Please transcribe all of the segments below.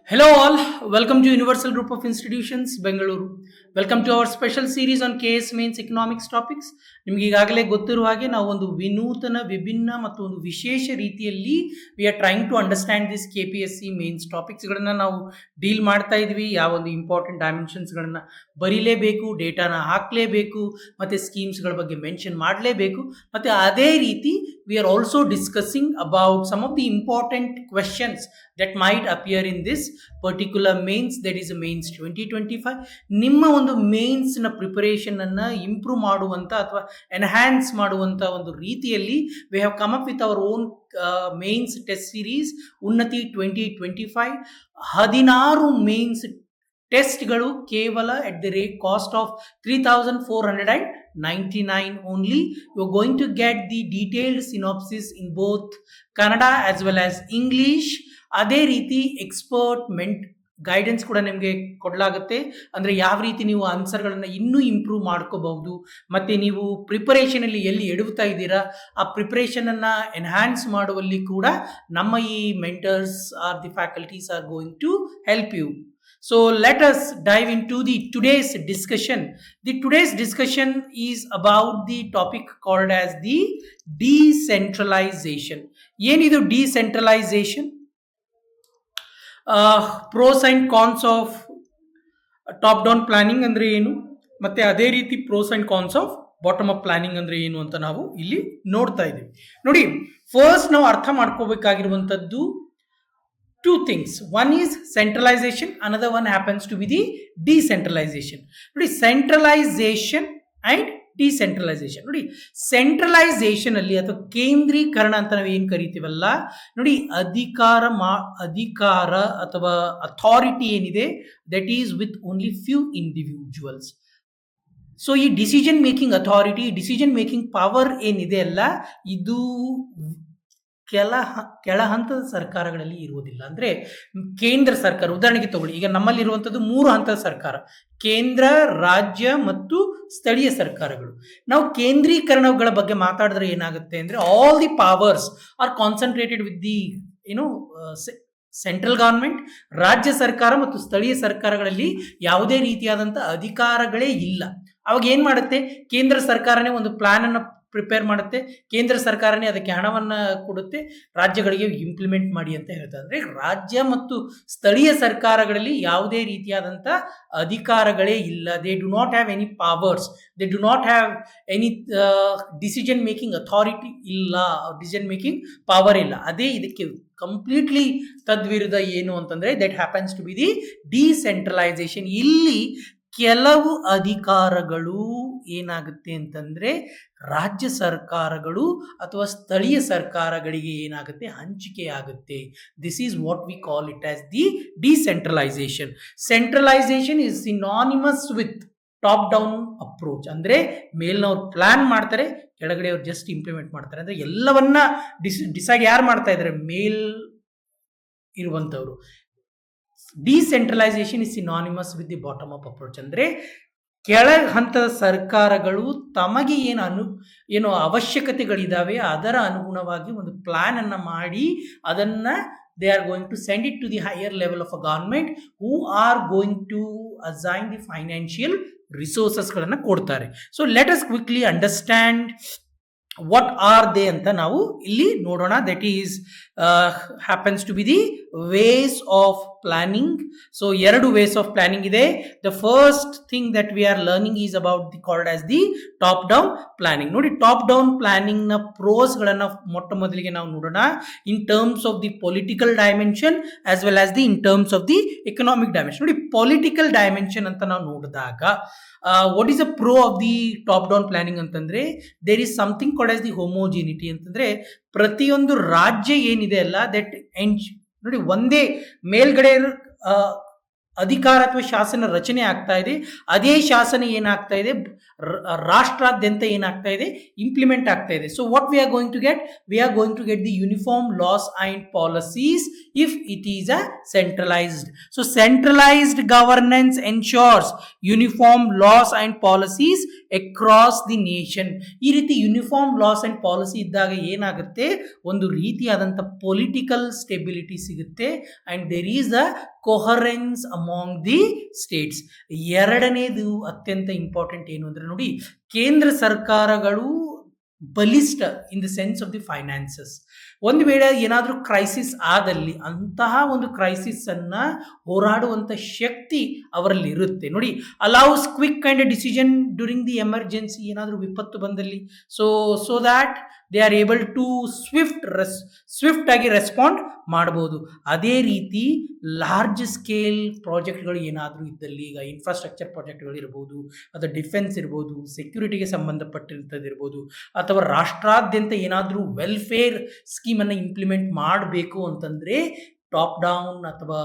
Hello all, welcome to Universal Group of Institutions, Bengaluru. Welcome to our special series on KS Mains Economics Topics. ನಿಮ್ಗೆ ಈಗಾಗಲೇ ಗೊತ್ತಿರುವ ಹಾಗೆ ನಾವು ಒಂದು ವಿನೂತನ ವಿಭಿನ್ನ ಮತ್ತು ಒಂದು ವಿಶೇಷ ರೀತಿಯಲ್ಲಿ we are trying to understand this KPSC mains ಟಾಪಿಕ್ಸ್ಗಳನ್ನು ನಾವು ಡೀಲ್ ಮಾಡ್ತಾ ಇದ್ವಿ. ಯಾವ ಒಂದು ಇಂಪಾರ್ಟೆಂಟ್ ಡೈಮೆನ್ಷನ್ಸ್ಗಳನ್ನು ಬರೀಲೇಬೇಕು, ಡೇಟಾನ ಹಾಕಲೇಬೇಕು, ಮತ್ತು ಸ್ಕೀಮ್ಸ್ಗಳ ಬಗ್ಗೆ ಮೆನ್ಷನ್ ಮಾಡಲೇಬೇಕು. ಮತ್ತು ಅದೇ ರೀತಿ we are also discussing about some of the important questions that might appear in this particular mains, that is a mains 2025. ನಿಮ್ಮ ಒಂದು ಮೇನ್ಸ್ನ ಪ್ರಿಪರೇಷನನ್ನು ಇಂಪ್ರೂವ್ ಮಾಡುವಂಥ ಅಥವಾ ಎನ್ಹ್ಯಾನ್ಸ್ ಮಾಡುವಂಥ ಒಂದು ರೀತಿಯಲ್ಲಿ we have come up with our own mains test series ಉನ್ನತಿ 2025. 16 mains ಟೆಸ್ಟ್ಗಳು ಕೇವಲ at the rate cost of 3,499 only. You're going to get the detailed synopsis in both Kannada as well as English. ಅದೇ ರೀತಿ expert guidance ಕೂಡ ನಿಮಗೆ ಕೊಡಲಾಗುತ್ತೆ. ಅಂದರೆ ಯಾವ ರೀತಿ ನೀವು ಆನ್ಸರ್ಗಳನ್ನು ಇನ್ನೂ ಇಂಪ್ರೂವ್ ಮಾಡ್ಕೋಬಹುದು, ಮತ್ತು ನೀವು ಪ್ರಿಪರೇಷನಲ್ಲಿ ಎಲ್ಲಿ ಎಡುತ್ತಾ ಇದ್ದೀರಾ ಆ ಪ್ರಿಪರೇಷನನ್ನು ಎನ್ಹ್ಯಾನ್ಸ್ ಮಾಡುವಲ್ಲಿ ಕೂಡ ನಮ್ಮ ಈ mentors are the faculties are going to help you. So let us dive into the today's discussion. The today's discussion is about the topic called as the decentralization. ಏನಿದು decentralization? Pros and cons of top down planning ಅಂದ್ರೆ ಏನು, ಮತ್ತು ಅದೇ ರೀತಿ pros and cons of bottom up planning ಅಂದ್ರೆ ಏನು ಅಂತ ನಾವು ಇಲ್ಲಿ ನೋಡ್ತಾ ಇದ್ದೀವಿ. ನೋಡಿ, ಫಸ್ಟ್ ನಾವು ಅರ್ಥ ಮಾಡ್ಕೋಬೇಕಾಗಿರುವಂಥದ್ದು two things. One is centralization, another one happens to be the decentralization. ನೋಡಿ, centralization and ಡಿಸೆಂಟ್ರಲೈಸೇಷನ್. ನೋಡಿ, ಸೆಂಟ್ರಲೈಸೇಷನ್ ಅಲ್ಲಿ ಅಥವಾ ಕೇಂದ್ರೀಕರಣ ಅಂತ ನಾವು ಏನು ಕರಿತೀವಲ್ಲ, ನೋಡಿ, ಅಧಿಕಾರ ಅಥವಾ ಅಥಾರಿಟಿ ಏನಿದೆ that is with only few individuals. So ಈ decision making authority, decision making power ಏನಿದೆ ಅಲ್ಲ, ಇದು ಕೆಳ ಹಂತದ ಸರ್ಕಾರಗಳಲ್ಲಿ ಇರುವುದಿಲ್ಲ. ಅಂದರೆ ಕೇಂದ್ರ ಸರ್ಕಾರ, ಉದಾಹರಣೆಗೆ ತಗೊಳ್ಳಿ, ಈಗ ನಮ್ಮಲ್ಲಿರುವಂಥದ್ದು 3 ಹಂತದ ಸರ್ಕಾರ: ಕೇಂದ್ರ, ರಾಜ್ಯ ಮತ್ತು ಸ್ಥಳೀಯ ಸರ್ಕಾರಗಳು. ನಾವು ಕೇಂದ್ರೀಕರಣಗಳ ಬಗ್ಗೆ ಮಾತಾಡಿದ್ರೆ ಏನಾಗುತ್ತೆ ಅಂದರೆ, all the powers R concentrated with the central government. ರಾಜ್ಯ ಸರ್ಕಾರ ಮತ್ತು ಸ್ಥಳೀಯ ಸರ್ಕಾರಗಳಲ್ಲಿ ಯಾವುದೇ ರೀತಿಯಾದಂಥ ಅಧಿಕಾರಗಳೇ ಇಲ್ಲ. ಅವಾಗ ಏನು ಮಾಡುತ್ತೆ, ಕೇಂದ್ರ ಸರ್ಕಾರನೇ ಒಂದು ಪ್ಲಾನನ್ನು ಪ್ರಿಪೇರ್ ಮಾಡುತ್ತೆ, ಕೇಂದ್ರ ಸರ್ಕಾರನೇ ಅದಕ್ಕೆ ಹಣವನ್ನು ಕೊಡುತ್ತೆ, ರಾಜ್ಯಗಳಿಗೆ ಇಂಪ್ಲಿಮೆಂಟ್ ಮಾಡಿ ಅಂತ ಹೇಳ್ತಾರೆ. ಅಂದರೆ ರಾಜ್ಯ ಮತ್ತು ಸ್ಥಳೀಯ ಸರ್ಕಾರಗಳಲ್ಲಿ ಯಾವುದೇ ರೀತಿಯಾದಂಥ ಅಧಿಕಾರಗಳೇ ಇಲ್ಲ. They do not have any powers, they do not have any decision making authority ಇಲ್ಲ, ಡಿಸಿಷನ್ ಮೇಕಿಂಗ್ ಪವರ್ ಇಲ್ಲ. ಅದೇ ಇದಕ್ಕೆ ಕಂಪ್ಲೀಟ್ಲಿ ತದ್ವಿರುದ್ಧ ಏನು ಅಂತಂದರೆ, that happens to be the decentralisation. ಇಲ್ಲಿ ಕೆಲವು ಅಧಿಕಾರಗಳು ಏನಾಗುತ್ತೆ ಅಂತಂದರೆ ರಾಜ್ಯ ಸರ್ಕಾರಗಳು ಅಥವಾ ಸ್ಥಳೀಯ ಸರ್ಕಾರಗಳಿಗೆ ಏನಾಗುತ್ತೆ, ಹಂಚಿಕೆ ಆಗುತ್ತೆ. This is what we call it as the decentralisation. Centralisation is synonymous with top down approach. ಅಂದರೆ ಮೇಲ್ನವ್ರು ಪ್ಲಾನ್ ಮಾಡ್ತಾರೆ, ಕೆಳಗಡೆ ಅವ್ರು ಜಸ್ಟ್ ಇಂಪ್ಲಿಮೆಂಟ್ ಮಾಡ್ತಾರೆ. ಅಂದರೆ ಎಲ್ಲವನ್ನ ಡಿಸೈಡ್ ಯಾರು ಮಾಡ್ತಾ ಇದ್ದಾರೆ, ಮೇಲ್ ಇರುವಂಥವ್ರು. Decentralisation is synonymous with the bottom up approach. ಅಂದರೆ ಕೆಳ ಹಂತದ ಸರ್ಕಾರಗಳು ತಮಗೆ ಏನು ಅವಶ್ಯಕತೆಗಳಿದ್ದಾವೆ ಅದರ ಅನುಗುಣವಾಗಿ ಒಂದು ಪ್ಲಾನ್ ಅನ್ನು ಮಾಡಿ ಅದನ್ನು they are going to send it to the higher level of a government who are going to assign the financial resources-ಗಳನ್ನು ಕೊಡ್ತಾರೆ. So let us quickly understand what are they ಅಂತ ನಾವು ಇಲ್ಲಿ ನೋಡೋಣ. That is happens to be the ways of planning. So 2 ways of planning ಇದೆ. The first thing that we are learning is about the called as the top down planning. ನೋಡಿ, top down planning ನ pros ಗಳನ್ನ ಮೊಟ್ಟ ಮೊದಲಿಗೆ ನಾವು ನೋಡೋಣ in terms of the political dimension as well as the in terms of the economic dimension. ನೋಡಿ, political dimension ಅಂತ ನಾವು ನೋಡಿದಾಗ what is a pro of the top down planning ಅಂತಂದ್ರೆ, there is something called as the homogeneity. ಅಂತಂದ್ರೆ ಪ್ರತಿಯೊಂದು ರಾಜ್ಯ ಏನಿದೆ ಅಲ್ಲ, ದಟ್ ನೋಡಿ, ಒಂದೇ ಮೇಲ್ಗಡೆ ಅಧಿಕಾರ ಅಥವಾ ಶಾಸನ ರಚನೆ ಆಗ್ತಾ ಇದೆ, ಅದೇ ಶಾಸನ ಏನಾಗ್ತಾ ಇದೆ ರಾಷ್ಟ್ರಾದ್ಯಂತ ಏನಾಗ್ತಾ ಇದೆ, ಇಂಪ್ಲಿಮೆಂಟ್ ಆಗ್ತಾ ಇದೆ. So what we are going to get, we are going to get the uniform laws and policies if it is a centralized. So centralized governance ensures uniform laws and policies across the nation. ಈ ರೀತಿ uniform laws and policy ಇದ್ದಾಗ ಏನಾಗುತ್ತೆ, ಒಂದು ರೀತಿಯಾದಂಥ political stability ಸಿಗುತ್ತೆ, and there is a coherence among the states. ಎರಡನೇದು ಅತ್ಯಂತ important ಏನು ಅಂದರೆ ನೋಡಿ, ಕೇಂದ್ರ ಸರ್ಕಾರಗಳು ಬಲಿಷ್ಠ in the sense of the finances. ಒಂದು ವೇಳೆ ಏನಾದರೂ ಕ್ರೈಸಿಸ್ ಆದಲ್ಲಿ ಅಂತಹ ಒಂದು ಕ್ರೈಸಿಸ್ ಅನ್ನ ಹೋರಾಡುವಂಥ ಶಕ್ತಿ ಅವರಲ್ಲಿ ಇರುತ್ತೆ. ನೋಡಿ, allows quick and decision during the emergency, ಏನಾದರೂ ವಿಪತ್ತು ಬಂದಲ್ಲಿ so that they are able to swift ಆಗಿ ರೆಸ್ಪಾಂಡ್ ಮಾಡ್ಬೋದು. ಅದೇ ರೀತಿ ಲಾರ್ಜ್ ಸ್ಕೇಲ್ ಪ್ರಾಜೆಕ್ಟ್ಗಳು ಏನಾದರೂ ಇದ್ದಲ್ಲಿ, ಈಗ ಇನ್ಫ್ರಾಸ್ಟ್ರಕ್ಚರ್ ಪ್ರಾಜೆಕ್ಟ್ಗಳು ಇರ್ಬೋದು, ಅಥವಾ ಡಿಫೆನ್ಸ್ ಇರ್ಬೋದು, ಸೆಕ್ಯೂರಿಟಿಗೆ ಸಂಬಂಧಪಟ್ಟಿರ್ತದ್ದು ಇರ್ಬೋದು, ಅಥವಾ ರಾಷ್ಟ್ರಾದ್ಯಂತ ಏನಾದರೂ ವೆಲ್ಫೇರ್ ಸ್ಕೀಮನ್ನು ಇಂಪ್ಲಿಮೆಂಟ್ ಮಾಡಬೇಕು ಅಂತಂದರೆ ಟಾಪ್ ಡೌನ್ ಅಥವಾ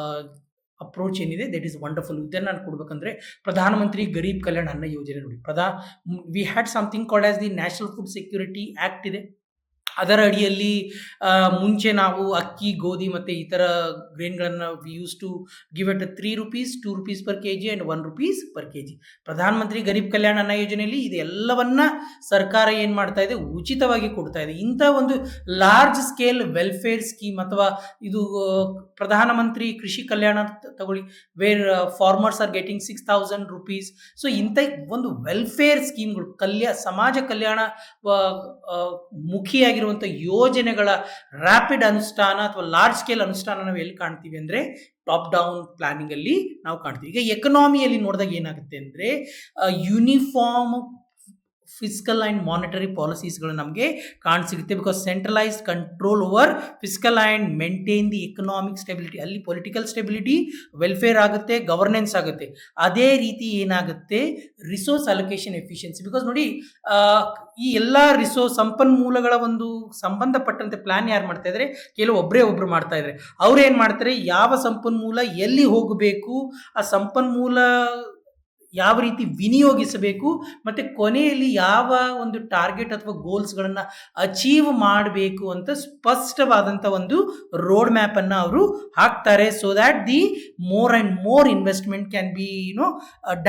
ಅಪ್ರೋಚ್ ಏನಿದೆ ದಟ್ ಈಸ್ ವಂಡರ್ಫುಲ್. ಇದನ್ನು ನಾನು ಕೊಡ್ಬೇಕಂದ್ರೆ ಪ್ರಧಾನಮಂತ್ರಿ ಗರೀಬ್ ಕಲ್ಯಾಣ ಅನ್ನ ಯೋಜನೆ ನೋಡಿ. We had something called as the national food security act ಇದೆ. ಅದರ ಅಡಿಯಲ್ಲಿ ಮುಂಚೆ ನಾವು ಅಕ್ಕಿ, ಗೋಧಿ ಮತ್ತು ಇತರ ಗ್ರೇನ್ಗಳನ್ನು we use to give it 3 rupees, 2 rupees per kg and 1 rupees per kg. ಪ್ರಧಾನಮಂತ್ರಿ ಗರೀಬ್ ಕಲ್ಯಾಣ ಅನ್ನ ಯೋಜನೆಯಲ್ಲಿ ಇದೆಲ್ಲವನ್ನ ಸರ್ಕಾರ ಏನು ಮಾಡ್ತಾ ಇದೆ, ಉಚಿತವಾಗಿ ಕೊಡ್ತಾ ಇದೆ. ಇಂಥ ಒಂದು ಲಾರ್ಜ್ ಸ್ಕೇಲ್ ವೆಲ್ಫೇರ್ ಸ್ಕೀಮ್, ಅಥವಾ ಇದು ಪ್ರಧಾನಮಂತ್ರಿ ಕೃಷಿ ಕಲ್ಯಾಣ ತಗೊಳ್ಳಿ, where farmers are getting 6,000 rupees. So ಇಂಥ ಒಂದು ವೆಲ್ಫೇರ್ ಸ್ಕೀಮ್ಗಳು, ಸಮಾಜ ಕಲ್ಯಾಣ ಮುಖಿಯಾಗಿರುವಂಥ ಯೋಜನೆಗಳ ರ್ಯಾಪಿಡ್ ಅನುಷ್ಠಾನ ಅಥವಾ ಲಾರ್ಜ್ ಸ್ಕೇಲ್ ಅನುಷ್ಠಾನ ನಾವು ಎಲ್ಲಿ ಕಾಣ್ತೀವಿ ಅಂದರೆ ಟಾಪ್ ಡೌನ್ ಪ್ಲಾನಿಂಗ್ ಅಲ್ಲಿ ನಾವು ಕಾಣ್ತೀವಿ. ಈಗ ಎಕನಾಮಿಯಲ್ಲಿ ನೋಡಿದಾಗ ಏನಾಗುತ್ತೆ ಅಂದರೆ ಯೂನಿಫಾರ್ಮ್ ಫಿಸ್ಕಲ್ ಆ್ಯಂಡ್ ಮಾನಿಟರಿ ಪಾಲಿಸೀಸ್ಗಳು ನಮಗೆ ಕಾಣಸಿಗುತ್ತೆ. Because centralised control over fiscal and maintain the economic stability, ಅಲ್ಲಿ ಪೊಲಿಟಿಕಲ್ ಸ್ಟೆಬಿಲಿಟಿ, ವೆಲ್ಫೇರ್ ಆಗುತ್ತೆ, ಗವರ್ನೆನ್ಸ್ ಆಗುತ್ತೆ. ಅದೇ ರೀತಿ ಏನಾಗುತ್ತೆ, ರಿಸೋರ್ಸ್ ಅಲೋಕೇಶನ್ ಎಫಿಷಿಯನ್ಸಿ. ಬಿಕಾಸ್ ನೋಡಿ, ಈ ಎಲ್ಲ ಸಂಪನ್ಮೂಲಗಳ ಒಂದು ಸಂಬಂಧಪಟ್ಟಂತೆ ಪ್ಲಾನ್ ಯಾರು ಮಾಡ್ತಾ ಇದ್ದಾರೆ, ಒಬ್ಬರು ಮಾಡ್ತಾ ಇದ್ದಾರೆ. ಅವ್ರು ಏನು ಮಾಡ್ತಾರೆ, ಯಾವ ಸಂಪನ್ಮೂಲ ಎಲ್ಲಿ ಹೋಗಬೇಕು, ಆ ಸಂಪನ್ಮೂಲ ಯಾವ ರೀತಿ ವಿನಿಯೋಗಿಸಬೇಕು, ಮತ್ತು ಕೊನೆಯಲ್ಲಿ ಯಾವ ಒಂದು ಟಾರ್ಗೆಟ್ ಅಥವಾ ಗೋಲ್ಸ್ಗಳನ್ನು ಅಚೀವ್ ಮಾಡಬೇಕು ಅಂತ ಸ್ಪಷ್ಟವಾದಂಥ ಒಂದು ರೋಡ್ ಮ್ಯಾಪನ್ನು ಅವರು ಹಾಕ್ತಾರೆ. So that the more and more investment can be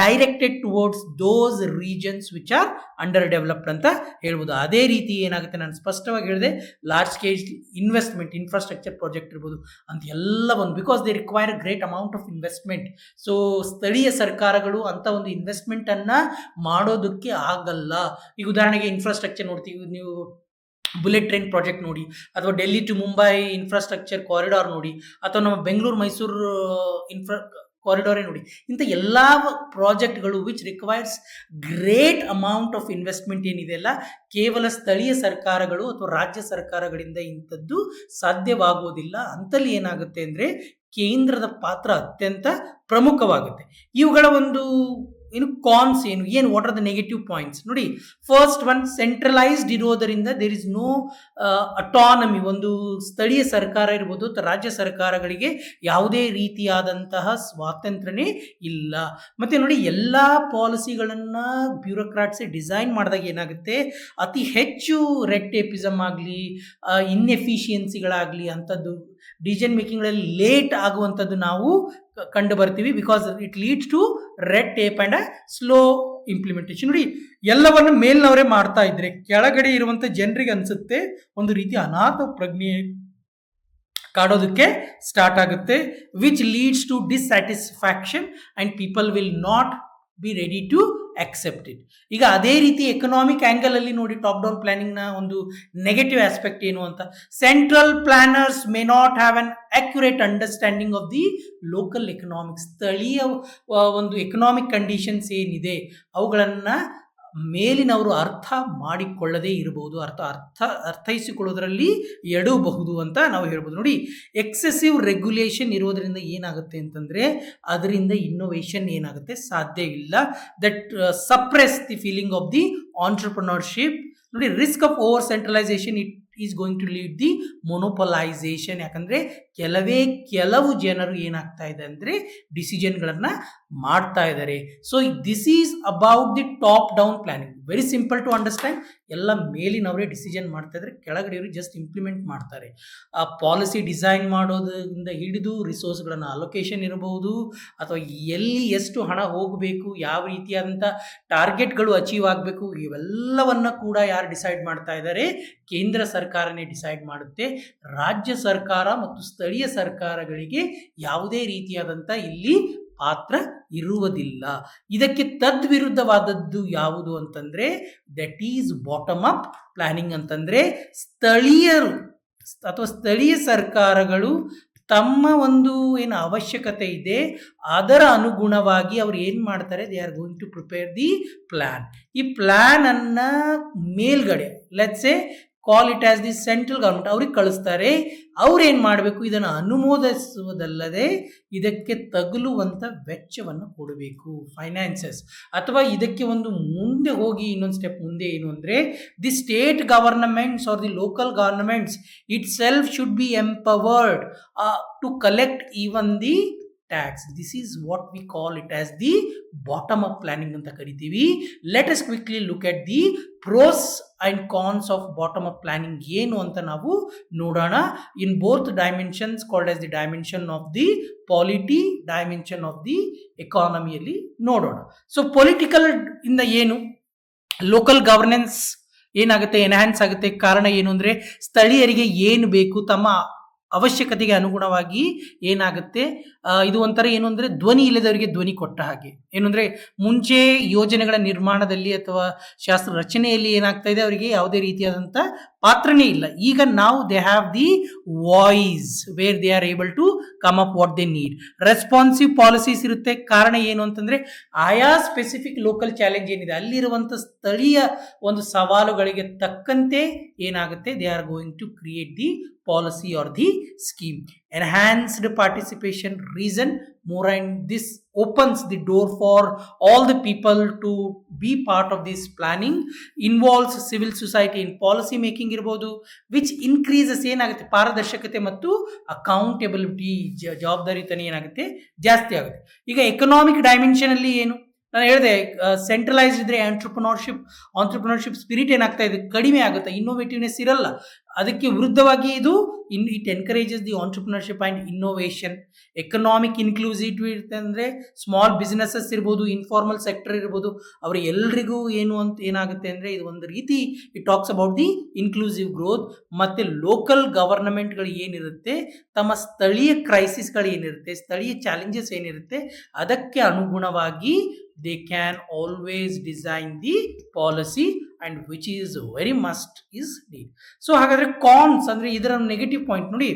directed towards those regions which are under developed ಅಂತ ಹೇಳ್ಬೋದು. ಅದೇ ರೀತಿ ಏನಾಗುತ್ತೆ, ನಾನು ಸ್ಪಷ್ಟವಾಗಿ ಹೇಳಿದೆ, large scale investment, infrastructure project ಇರ್ಬೋದು ಅಂತ ಎಲ್ಲ ಒಂದು, because they require a great amount of investment. So ಸ್ಥಳೀಯ ಸರ್ಕಾರಗಳು ಅಂತ ಒಂದು ಇನ್ವೆಸ್ಟ್ಮೆಂಟ್ ಅನ್ನ ಮಾಡೋದಕ್ಕೆ ಆಗಲ್ಲ. ಈಗ ಉದಾಹರಣೆಗೆ ಇನ್ಫ್ರಾಸ್ಟ್ರಕ್ಚರ್ ನೋಡ್ತೀವಿ ನೀವು, ಬುಲೆಟ್ ಟ್ರೈನ್ ಪ್ರಾಜೆಕ್ಟ್ ನೋಡಿ, ಅಥವಾ Delhi to Mumbai infrastructure corridor ನೋಡಿ, ಅಥವಾ ನಮ್ಮ ಬೆಂಗಳೂರು ಮೈಸೂರು ಕಾರಿಡಾರೇ ನೋಡಿ. ಇಂಥ ಎಲ್ಲ ಪ್ರಾಜೆಕ್ಟ್ಗಳು which requires great amount of investment ಏನಿದೆ ಅಲ್ಲ, ಕೇವಲ ಸ್ಥಳೀಯ ಸರ್ಕಾರಗಳು ಅಥವಾ ರಾಜ್ಯ ಸರ್ಕಾರಗಳಿಂದ ಇಂಥದ್ದು ಸಾಧ್ಯವಾಗುವುದಿಲ್ಲ. ಅಂತಲ್ಲಿ ಏನಾಗುತ್ತೆ ಅಂದರೆ ಕೇಂದ್ರದ ಪಾತ್ರ ಅತ್ಯಂತ ಪ್ರಮುಖವಾಗುತ್ತೆ. ಇವುಗಳ ಒಂದು ಕಾನ್ಸ್ ಏನು what are the negative points ನೋಡಿ. ಫಸ್ಟ್ ಒನ್, ಸೆಂಟ್ರಲೈಸ್ಡ್ ಇರೋದರಿಂದ ದೇರ್ ಇಸ್ ನೋ ಅಟಾನಮಿ. ಒಂದು ಸ್ಥಳೀಯ ಸರ್ಕಾರ ಇರ್ಬೋದು ಅಥವಾ ರಾಜ್ಯ ಸರ್ಕಾರಗಳಿಗೆ ಯಾವುದೇ ರೀತಿಯಾದಂತಹ ಸ್ವಾತಂತ್ರ್ಯನೇ ಇಲ್ಲ. ಮತ್ತು ನೋಡಿ, ಎಲ್ಲ ಪಾಲಿಸಿಗಳನ್ನು ಬ್ಯೂರೋಕ್ರಾಟ್ಸೇ ಡಿಸೈನ್ ಮಾಡಿದಾಗ ಏನಾಗುತ್ತೆ, ಅತಿ ಹೆಚ್ಚು ರೆಡ್ ಟೇಪಿಸಮ್ ಆಗಲಿ, ಇನ್ಎಫಿಷಿಯನ್ಸಿಗಳಾಗಲಿ ಅಂಥದ್ದು ಡಿಸಿಷನ್ ಮೇಕಿಂಗ್ಗಳಲ್ಲಿ ಲೇಟ್ ಆಗುವಂಥದ್ದು ನಾವು ಕಂಡು ಬರ್ತೀವಿ. Because it leads to red tape and slow implementation. ನೋಡಿ, ಎಲ್ಲವನ್ನು ಮೇಲ್ನವರೇ ಮಾಡ್ತಾ ಇದ್ರೆ ಕೆಳಗಡೆ ಇರುವಂಥ ಜನರಿಗೆ ಅನಿಸುತ್ತೆ ಒಂದು ರೀತಿ ಅನಾಥ ಪ್ರಜ್ಞೆ ಕಾಡೋದಕ್ಕೆ ಸ್ಟಾರ್ಟ್ ಆಗುತ್ತೆ, which leads to dissatisfaction and people will not be ready to accept it. ಈಗ ಅದೇ ರೀತಿ ಎಕನಾಮಿಕ್ ಆ್ಯಂಗಲ್ ಅಲ್ಲಿ ನೋಡಿ, ಟಾಪ್ ಡೌನ್ ಪ್ಲಾನಿಂಗ್ನ ಒಂದು ನೆಗೆಟಿವ್ ಆಸ್ಪೆಕ್ಟ್ ಏನು ಅಂತ, central planners may not have an accurate understanding of the local economics. ಸ್ಥಳೀಯ ಒಂದು ಎಕನಾಮಿಕ್ ಕಂಡೀಷನ್ಸ್ ಏನಿದೆ ಅವುಗಳನ್ನು ಮೇಲಿನವರು ಅರ್ಥ ಮಾಡಿಕೊಳ್ಳದೇ ಇರಬಹುದು, ಅರ್ಥೈಸಿಕೊಳ್ಳೋದ್ರಲ್ಲಿ ಎಡಬಹುದು ಅಂತ ನಾವು ಹೇಳ್ಬೋದು. ನೋಡಿ, ಎಕ್ಸೆಸಿವ್ ರೆಗ್ಯುಲೇಷನ್ ಇರೋದ್ರಿಂದ ಏನಾಗುತ್ತೆ ಅಂತಂದರೆ ಅದರಿಂದ ಇನ್ನೋವೇಷನ್ ಏನಾಗುತ್ತೆ, ಸಾಧ್ಯ ಇಲ್ಲ. That suppress the feeling of the entrepreneurship. ನೋಡಿ, risk of over centralisation it is going to lead the monopolisation. ಯಾಕಂದರೆ ಕೆಲವು ಜನರು ಏನಾಗ್ತಾ ಇದೆ ಅಂದರೆ ಡಿಸಿಷನ್ಗಳನ್ನು ಮಾಡ್ತಾ ಇದ್ದಾರೆ. So this is about the top down planning. Very simple to understand. ಎಲ್ಲ ಮೇಲಿನವರೇ ಡಿಸಿಷನ್ ಮಾಡ್ತಾ ಇದ್ದಾರೆ, ಕೆಳಗಡೆಯವರು ಜಸ್ಟ್ ಇಂಪ್ಲಿಮೆಂಟ್ ಮಾಡ್ತಾರೆ. ಆ ಪಾಲಿಸಿ ಡಿಸೈನ್ ಮಾಡೋದ್ರಿಂದ ಹಿಡಿದು ರಿಸೋರ್ಸ್ಗಳನ್ನು ಅಲೋಕೇಶನ್ ಇರಬಹುದು, ಅಥವಾ ಎಲ್ಲಿ ಎಷ್ಟು ಹಣ ಹೋಗಬೇಕು, ಯಾವ ರೀತಿಯಾದಂಥ ಟಾರ್ಗೆಟ್ಗಳು ಅಚೀವ್ ಆಗಬೇಕು, ಇವೆಲ್ಲವನ್ನು ಕೂಡ ಯಾರು ಡಿಸೈಡ್ ಮಾಡ್ತಾ ಇದ್ದಾರೆ, ಕೇಂದ್ರ ಸರ್ಕಾರನೇ ಡಿಸೈಡ್ ಮಾಡುತ್ತೆ. ರಾಜ್ಯ ಸರ್ಕಾರ ಮತ್ತು ಸ್ಥಳೀಯ ಸರ್ಕಾರಗಳಿಗೆ ಯಾವುದೇ ರೀತಿಯಾದಂಥ ಇಲ್ಲಿ ಪಾತ್ರ ಇರುವುದಿಲ್ಲ. ಇದಕ್ಕೆ ತದ್ವಿರುದ್ಧವಾದದ್ದು ಯಾವುದು ಅಂತಂದರೆ that is bottom up planning. ಅಂತಂದರೆ ಸ್ಥಳೀಯರು ಅಥವಾ ಸ್ಥಳೀಯ ಸರ್ಕಾರಗಳು ತಮ್ಮ ಒಂದು ಏನು ಅವಶ್ಯಕತೆ ಇದೆ ಅದರ ಅನುಗುಣವಾಗಿ ಅವ್ರು ಏನು ಮಾಡ್ತಾರೆ, they are going to prepare the plan. ಈ ಪ್ಲ್ಯಾನನ್ನು ಮೇಲ್ಗಡೆ let's say call it as the central government ಅವ್ರಿಗೆ ಕಳಿಸ್ತಾರೆ. ಅವ್ರು ಏನು ಮಾಡಬೇಕು, ಇದನ್ನು ಅನುಮೋದಿಸುವುದಲ್ಲದೆ ಇದಕ್ಕೆ ತಗುಲುವಂಥ ವೆಚ್ಚವನ್ನು ಕೊಡಬೇಕು, ಫೈನಾನ್ಸಸ್. ಅಥವಾ ಇದಕ್ಕೆ ಒಂದು ಮುಂದೆ ಹೋಗಿ ಇನ್ನೊಂದು ಸ್ಟೆಪ್ ಮುಂದೆ ಏನು ಅಂದರೆ the state governments are the local governments itself should be empowered to collect even the tax. This is what we call it as the bottom up planning ಅಂತ ಕರಿತೀವಿ. Let us quickly look at the pros and cons of bottom up planning ಏನು ಅಂತ ನಾವು ನೋಡೋಣ. In both dimensions called as the dimension of the polity, dimension of the ಎಕಾನಮಿಯಲ್ಲಿ ನೋಡೋಣ. So political ಇಂದ ಏನು, ಲೋಕಲ್ ಗವರ್ನೆನ್ಸ್ ಏನಾಗುತ್ತೆ, ಎನ್ಹ್ಯಾನ್ಸ್ ಆಗುತ್ತೆ. ಕಾರಣ ಏನು ಅಂದರೆ ಸ್ಥಳೀಯರಿಗೆ ಏನು ಬೇಕು, ತಮ್ಮ ಅವಶ್ಯಕತೆಗೆ ಅನುಗುಣವಾಗಿ ಏನಾಗುತ್ತೆ, ಇದು ಒಂಥರ ಏನು ಅಂದರೆ ಧ್ವನಿ ಇಲ್ಲದವರಿಗೆ ಧ್ವನಿ ಕೊಟ್ಟ ಹಾಗೆ. ಏನು ಅಂದರೆ ಮುಂಚೆ ಯೋಜನೆಗಳ ನಿರ್ಮಾಣದಲ್ಲಿ ಅಥವಾ ಶಾಸ್ತ್ರ ರಚನೆಯಲ್ಲಿ ಏನಾಗ್ತಾ ಇದೆ, ಅವರಿಗೆ ಯಾವುದೇ ರೀತಿಯಾದಂಥ ಪಾತ್ರನೇ ಇಲ್ಲ. ಈಗ ನಾವು they have the voice where they are able to come up what they need. Responsive policies ಇರುತ್ತೆ. ಕಾರಣ ಏನು ಅಂತಂದರೆ ಆಯಾ ಸ್ಪೆಸಿಫಿಕ್ ಲೋಕಲ್ ಚಾಲೆಂಜ್ ಏನಿದೆ ಅಲ್ಲಿರುವಂಥ ಸ್ಥಳೀಯ ಒಂದು ಸವಾಲುಗಳಿಗೆ ತಕ್ಕಂತೆ ಏನಾಗುತ್ತೆ, they are going to create the policy or the scheme. Enhanced participation reason more, and this opens the door for all the people to be part of this planning. Involves civil society in policy making irbodu, which increases ಏನಾಗುತ್ತೆ ಪಾರದರ್ಶಕತೆ ಮತ್ತು accountability, ಜವಾಬ್ದಾರಿತನ ಏನಾಗುತ್ತೆ ಜಾಸ್ತಿ ಆಗುತ್ತೆ. ಈಗ economic dimension ಅಲ್ಲಿ ಏನು ನಾನು ಹೇಳಿದೆ, ಸೆಂಟ್ರಲೈಸ್ಡ್ ಇದ್ರೆ ಆಂಟ್ರಪ್ರಿನರ್ಶಿಪ್ ಸ್ಪಿರಿಟ್ ಏನಾಗ್ತಾ ಇದೆ, ಕಡಿಮೆ ಆಗುತ್ತೆ, ಇನ್ನೋವೇಟಿವ್ನೆಸ್ ಇರಲ್ಲ. ಅದಕ್ಕೆ ವಿರುದ್ಧವಾಗಿ ಇದು it encourages the entrepreneurship and innovation. Economic inclusivity ಅಂದರೆ ಸ್ಮಾಲ್ ಬಿಸ್ನೆಸಸ್ ಇರ್ಬೋದು, ಇನ್ಫಾರ್ಮಲ್ ಸೆಕ್ಟರ್ ಇರ್ಬೋದು, ಅವರು ಎಲ್ರಿಗೂ ಏನು ಅಂತ ಏನಾಗುತ್ತೆ ಅಂದರೆ ಇದು ಒಂದು ರೀತಿ it talks about the inclusive growth. ಮತ್ತು ಲೋಕಲ್ ಗವರ್ನಮೆಂಟ್ಗಳು ಏನಿರುತ್ತೆ ತಮ್ಮ ಸ್ಥಳೀಯ ಕ್ರೈಸಿಸ್ಗಳು ಏನಿರುತ್ತೆ, ಸ್ಥಳೀಯ ಚಾಲೆಂಜಸ್ ಏನಿರುತ್ತೆ ಅದಕ್ಕೆ ಅನುಗುಣವಾಗಿ they can always design the policy, and which is very must is need. So ಹಾಗಾದರೆ ಕಾನ್ಸ್ ಅಂದರೆ ಇದರ ನೆಗೆಟಿವ್ ಪಾಯಿಂಟ್ ನೋಡಿ,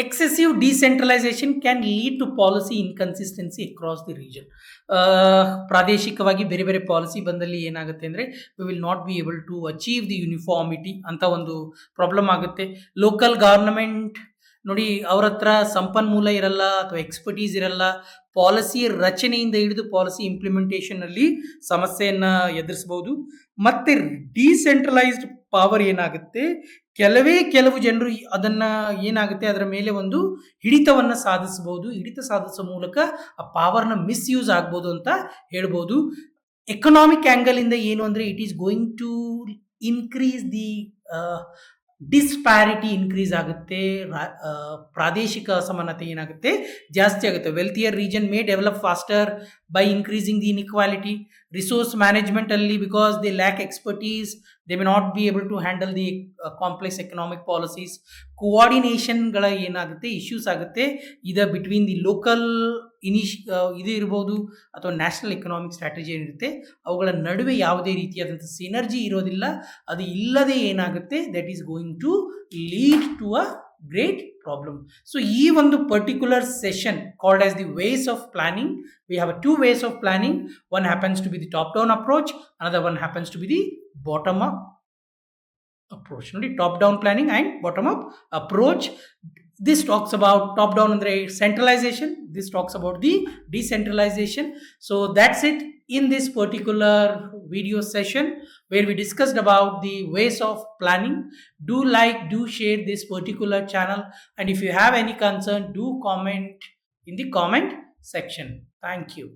excessive decentralisation can lead to policy inconsistency across the region. ಪ್ರಾದೇಶಿಕವಾಗಿ ಬೇರೆ ಬೇರೆ ಪಾಲಿಸಿ ಬಂದಲ್ಲಿ ಏನಾಗುತ್ತೆ ಅಂದರೆ we will not be able to achieve the uniformity ಅಂತ ಒಂದು ಪ್ರಾಬ್ಲಮ್ ಆಗುತ್ತೆ. ಲೋಕಲ್ ಗವರ್ನಮೆಂಟ್ ನೋಡಿ, ಅವ್ರ ಹತ್ರ ಸಂಪನ್ಮೂಲ ಇರಲ್ಲ ಅಥವಾ ಎಕ್ಸ್ಪರ್ಟೀಸ್ ಇರಲ್ಲ. ಪಾಲಿಸಿ ರಚನೆಯಿಂದ ಹಿಡಿದು ಪಾಲಿಸಿ ಇಂಪ್ಲಿಮೆಂಟೇಷನಲ್ಲಿ ಸಮಸ್ಯೆಯನ್ನು ಎದುರಿಸ್ಬೋದು. ಮತ್ತು ಡಿಸೆಂಟ್ರಲೈಸ್ಡ್ ಪವರ್ ಏನಾಗುತ್ತೆ, ಕೆಲವು ಜನರು ಅದನ್ನು ಏನಾಗುತ್ತೆ ಅದರ ಮೇಲೆ ಒಂದು ಹಿಡಿತವನ್ನು ಸಾಧಿಸ್ಬೋದು. ಹಿಡಿತ ಸಾಧಿಸೋ ಮೂಲಕ ಆ ಪವರ್ನ ಮಿಸ್ಯೂಸ್ ಆಗ್ಬೋದು ಅಂತ ಹೇಳ್ಬೋದು. ಎಕನಾಮಿಕ್ ಆ್ಯಂಗಲಿಂದ ಏನು ಅಂದರೆ it is going to increase the disparity increase ಆಗುತ್ತೆ. ಪ್ರಾದೇಶಿಕ ಅಸಮಾನತೆ ಏನಾಗುತ್ತೆ ಜಾಸ್ತಿ ಆಗುತ್ತೆ. Wealthier region may develop faster by increasing the inequality. Resource ಮ್ಯಾನೇಜ್ಮೆಂಟಲ್ಲಿ because they lack expertise, they may not be able to handle the complex economic policies. ಕೋಆರ್ಡಿನೇಷನ್ಗಳ ಏನಾಗುತ್ತೆ issues ಆಗುತ್ತೆ. ಇದು ಬಿಟ್ವೀನ್ ದಿ ಲೋಕಲ್ ಇದು ಇರ್ಬೋದು ಅಥವಾ ನ್ಯಾಷನಲ್ ಎಕನಾಮಿಕ್ ಸ್ಟ್ರಾಟಜಿ ಏನಿರುತ್ತೆ ಅವುಗಳ ನಡುವೆ ಯಾವುದೇ ರೀತಿಯಾದಂಥ ಸಿನರ್ಜಿ ಇರೋದಿಲ್ಲ. ಅದು ಇಲ್ಲದೆ ಏನಾಗುತ್ತೆ that is going to lead to a great problem. So ಈ ಒಂದು particular session called as the ways of planning, we have two ways of planning. One happens to be the top down approach, another one happens to be the bottom up approach. Top down planning and bottom up approach. This talks about top down andre centralization, this talks about the decentralization. So that's it in this particular video session where we discussed about the ways of planning. Do like, do share this particular channel, and if you have any concern, do comment in the comment section. Thank you.